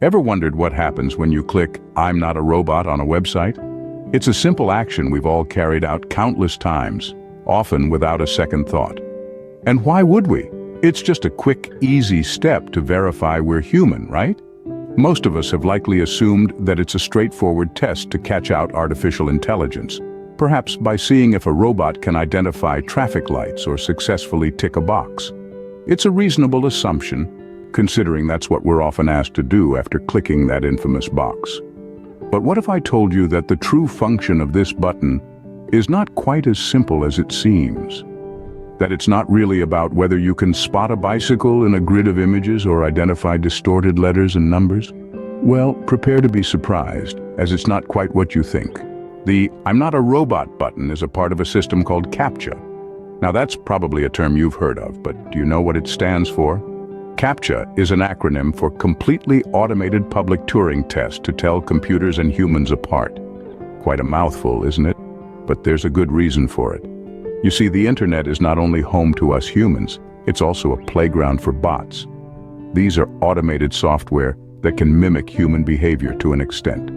Ever wondered what happens when you click "I'm not a robot" on a website? It's a simple action we've all carried out countless times, often without a second thought. And why would we? It's just a quick, easy step to verify we're human, right? Most of us have likely assumed that it's a straightforward test to catch out artificial intelligence, perhaps by seeing if a robot can identify traffic lights or successfully tick a box. It's a reasonable assumption, considering that's what we're often asked to do after clicking that infamous box. But what if I told you that the true function of this button is not quite as simple as it seems? That it's not really about whether you can spot a bicycle in a grid of images or identify distorted letters and numbers? Well, prepare to be surprised, as it's not quite what you think. The "I'm not a robot" button is a part of a system called CAPTCHA. Now that's probably a term you've heard of, but do you know what it stands for? CAPTCHA is an acronym for Completely Automated Public Turing Test to tell computers and humans apart. Quite a mouthful, isn't it? But there's a good reason for it. You see, the internet is not only home to us humans, it's also a playground for bots. These are automated software that can mimic human behavior to an extent.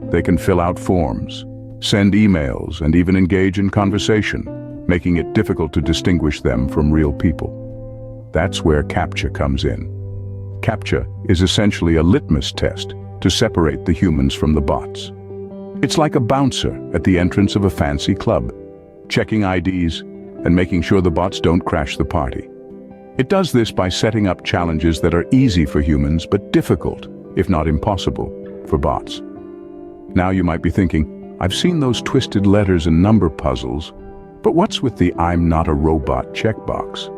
They can fill out forms, send emails, and even engage in conversation, making it difficult to distinguish them from real people. That's where CAPTCHA comes in. CAPTCHA is essentially a litmus test to separate the humans from the bots. It's like a bouncer at the entrance of a fancy club, checking IDs and making sure the bots don't crash the party. It does this by setting up challenges that are easy for humans but difficult, if not impossible, for bots. Now you might be thinking, I've seen those twisted letters and number puzzles, but what's with the "I'm not a robot" checkbox?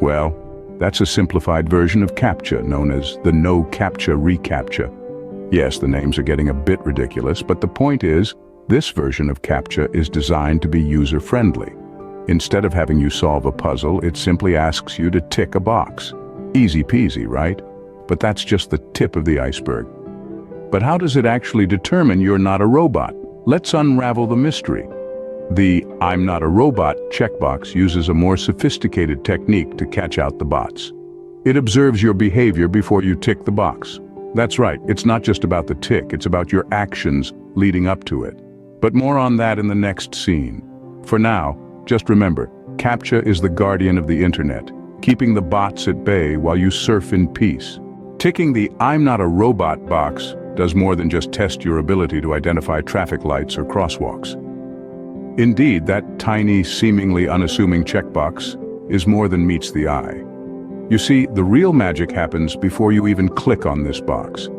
Well, that's a simplified version of CAPTCHA known as the No CAPTCHA reCAPTCHA. Yes, the names are getting a bit ridiculous, but the point is, this version of CAPTCHA is designed to be user-friendly. Instead of having you solve a puzzle, it simply asks you to tick a box. Easy peasy, right? But that's just the tip of the iceberg. But how does it actually determine you're not a robot? Let's unravel the mystery. The "I'm not a robot" checkbox uses a more sophisticated technique to catch out the bots. It observes your behavior before you tick the box. That's right, it's not just about the tick, it's about your actions leading up to it. But more on that in the next scene. For now, just remember, CAPTCHA is the guardian of the internet, keeping the bots at bay while you surf in peace. Ticking the "I'm not a robot" box does more than just test your ability to identify traffic lights or crosswalks. Indeed, that tiny, seemingly unassuming checkbox is more than meets the eye. You see, the real magic happens before you even click on this box.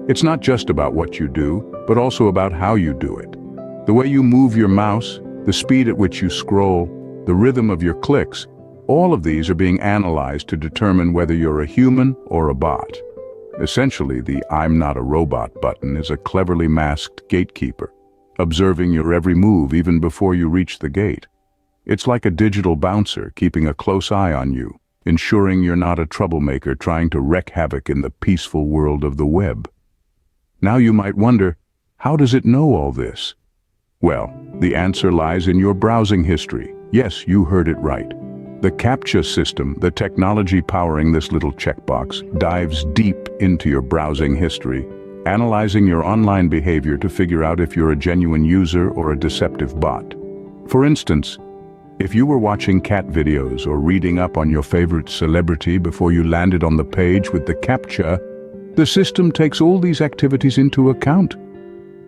It's not just about what you do, but also about how you do it. The way you move your mouse, the speed at which you scroll, the rhythm of your clicks, all of these are being analyzed to determine whether you're a human or a bot. Essentially, the "I'm not a robot" button is a cleverly masked gatekeeper, observing your every move even before you reach the gate. It's like a digital bouncer keeping a close eye on you, ensuring you're not a troublemaker trying to wreak havoc in the peaceful world of the web. Now you might wonder, how does it know all this? Well, the answer lies in your browsing history. Yes, you heard it right. The CAPTCHA system, the technology powering this little checkbox, dives deep into your browsing history, analyzing your online behavior to figure out if you're a genuine user or a deceptive bot. For instance, if you were watching cat videos or reading up on your favorite celebrity before you landed on the page with the CAPTCHA, the system takes all these activities into account.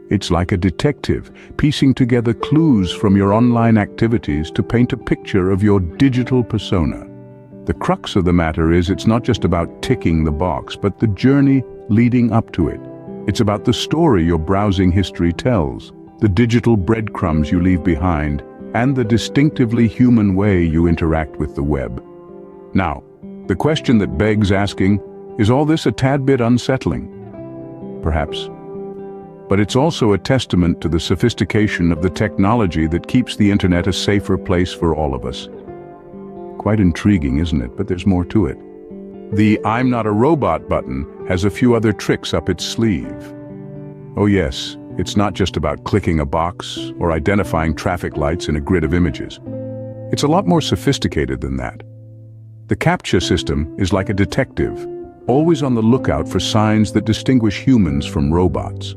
It's like a detective, piecing together clues from your online activities to paint a picture of your digital persona. The crux of the matter is it's not just about ticking the box, but the journey leading up to it. It's about the story your browsing history tells, the digital breadcrumbs you leave behind, and the distinctively human way you interact with the web. Now, the question that begs asking, is all this a tad bit unsettling? Perhaps. But it's also a testament to the sophistication of the technology that keeps the internet a safer place for all of us. Quite intriguing, isn't it? But there's more to it. The "I'm not a robot" button has a few other tricks up its sleeve. Oh yes, it's not just about clicking a box or identifying traffic lights in a grid of images. It's a lot more sophisticated than that. The CAPTCHA system is like a detective, always on the lookout for signs that distinguish humans from robots.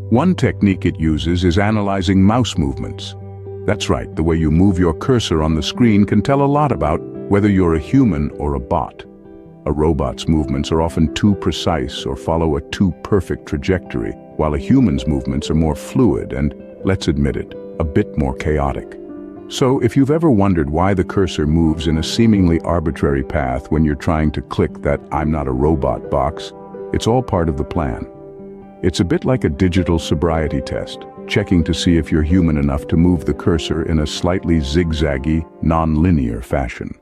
One technique it uses is analyzing mouse movements. That's right, the way you move your cursor on the screen can tell a lot about whether you're a human or a bot. A robot's movements are often too precise or follow a too perfect trajectory, while a human's movements are more fluid and, let's admit it, a bit more chaotic. So, if you've ever wondered why the cursor moves in a seemingly arbitrary path when you're trying to click that "I'm not a robot" box, it's all part of the plan. It's a bit like a digital sobriety test, checking to see if you're human enough to move the cursor in a slightly zigzaggy, non-linear fashion.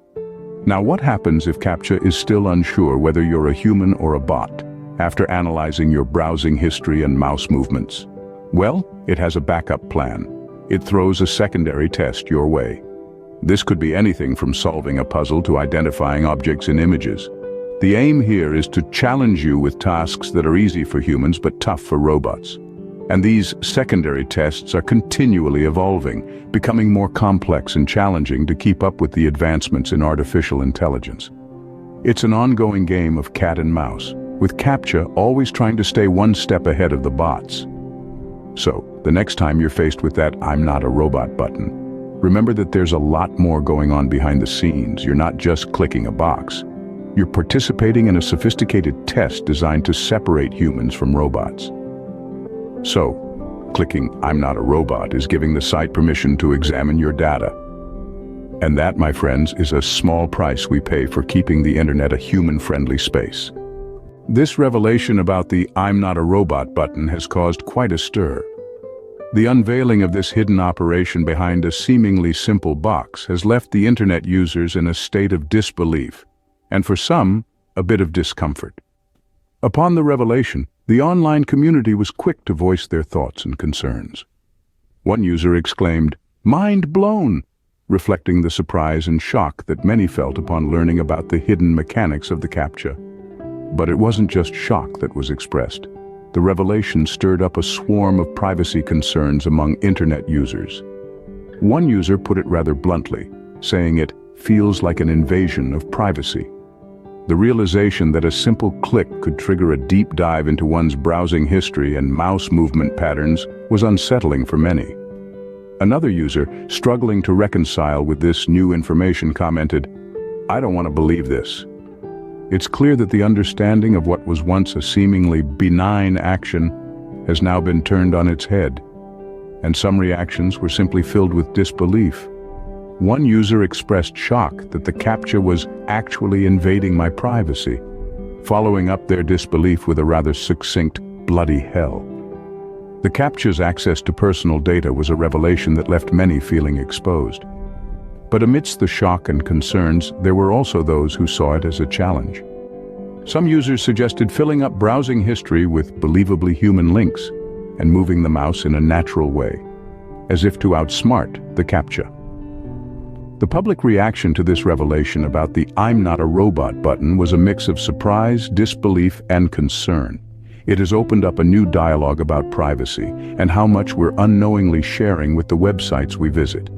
Now, what happens if CAPTCHA is still unsure whether you're a human or a bot, after analyzing your browsing history and mouse movements? Well, it has a backup plan. It throws a secondary test your way. This could be anything from solving a puzzle to identifying objects in images. The aim here is to challenge you with tasks that are easy for humans but tough for robots. And these secondary tests are continually evolving, becoming more complex and challenging to keep up with the advancements in artificial intelligence. It's an ongoing game of cat and mouse, with CAPTCHA always trying to stay one step ahead of the bots. So, the next time you're faced with that "I'm not a robot" button, remember that there's a lot more going on behind the scenes. You're not just clicking a box. You're participating in a sophisticated test designed to separate humans from robots. So, clicking "I'm not a robot" is giving the site permission to examine your data. And that, my friends, is a small price we pay for keeping the internet a human-friendly space. This revelation about the "I'm not a robot" button has caused quite a stir. The unveiling of this hidden operation behind a seemingly simple box has left the internet users in a state of disbelief, and for some, a bit of discomfort. Upon the revelation, the online community was quick to voice their thoughts and concerns. One user exclaimed, "Mind blown!" reflecting the surprise and shock that many felt upon learning about the hidden mechanics of the CAPTCHA. But it wasn't just shock that was expressed. The revelation stirred up a swarm of privacy concerns among internet users. One user put it rather bluntly, saying it feels like an invasion of privacy. The realization that a simple click could trigger a deep dive into one's browsing history and mouse movement patterns was unsettling for many. Another user, struggling to reconcile with this new information, commented, "I don't want to believe this." It's clear that the understanding of what was once a seemingly benign action has now been turned on its head, and some reactions were simply filled with disbelief. One user expressed shock that the CAPTCHA was actually invading my privacy, following up their disbelief with a rather succinct, "bloody hell." The CAPTCHA's access to personal data was a revelation that left many feeling exposed. But amidst the shock and concerns, there were also those who saw it as a challenge. Some users suggested filling up browsing history with believably human links and moving the mouse in a natural way, as if to outsmart the CAPTCHA. The public reaction to this revelation about the "I'm not a robot" button was a mix of surprise, disbelief, and concern. It has opened up a new dialogue about privacy and how much we're unknowingly sharing with the websites we visit.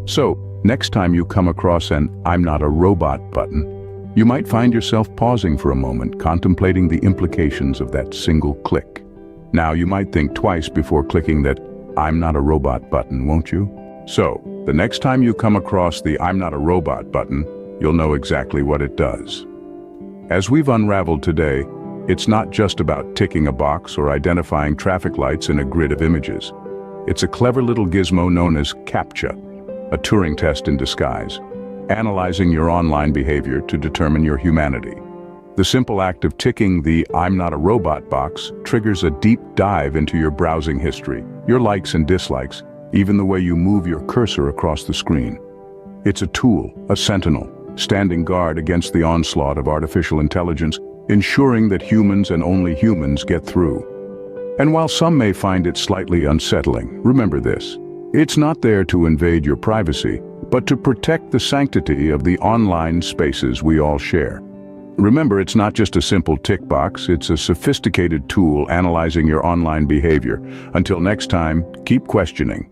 So, next time you come across an "I'm not a robot" button, you might find yourself pausing for a moment, contemplating the implications of that single click. Now, you might think twice before clicking that "I'm not a robot" button, won't you? So, the next time you come across the "I'm not a robot" button, you'll know exactly what it does. As we've unraveled today, it's not just about ticking a box or identifying traffic lights in a grid of images. It's a clever little gizmo known as CAPTCHA, a Turing test in disguise, analyzing your online behavior to determine your humanity. The simple act of ticking the "I'm not a robot" box triggers a deep dive into your browsing history, your likes and dislikes, even the way you move your cursor across the screen. It's a tool, a sentinel, standing guard against the onslaught of artificial intelligence, ensuring that humans and only humans get through. And while some may find it slightly unsettling, remember this: it's not there to invade your privacy, but to protect the sanctity of the online spaces we all share. Remember, it's not just a simple tick box, it's a sophisticated tool analyzing your online behavior. Until next time, keep questioning,